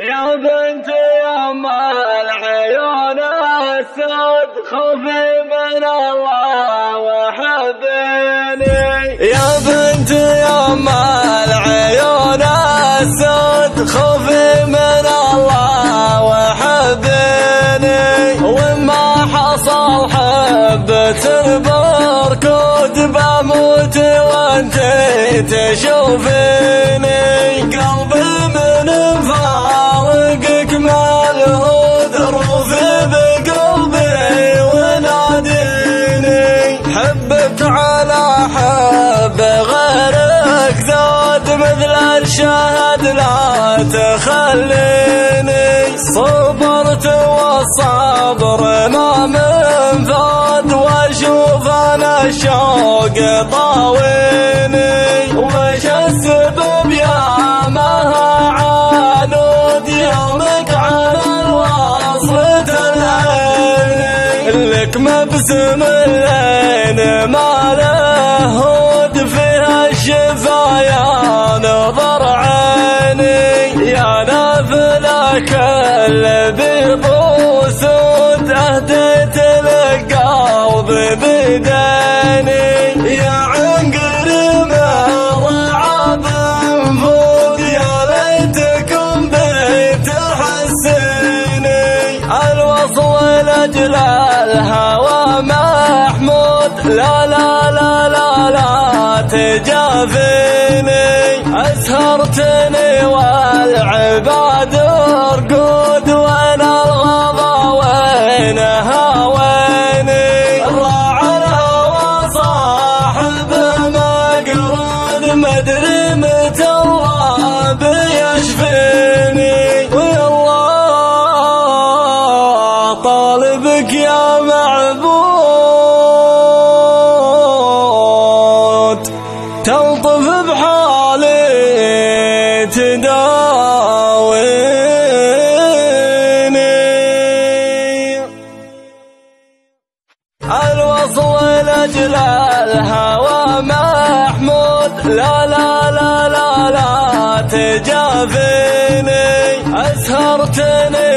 يا بنت يما العيون السود خوفي من الله وحبيني. يا بنت يما العيون السود خوفي من الله وحبيني. وما حصل حبة البركود بموت وانتي تشوفيني. قلبي من فارقك ملهود روفي بقلبي وناديني. حبك على حب غيرك ذود مثل الشهد لا تخليني. صبرت والصبر ما منفاد واشوف انا الشوق طاويني. وش السبب يا مها عنود يومك على الوصل تلهيني. لك مبسم اللين ما له هود فيها الشفايا نظر عيني. يا نافلة كل بيض وسود اهديت القلب بديني. يا عنقري مرعب انفود يا ليتكم بتحسيني. الوصل لاجل الهوى محمود لا لا لا لا لا تجافيني. أسهرتني والعباد رقود وين الغضا وين هاويني. راعى الهوى صاحب مقرود مدري متى الله بيشفيني. ويا الله طالبك يا معبود تلطف بحالي تداويني. الوصل لاجل الهوى محمود لا لا لا لا لا تجافيني. أسهرتني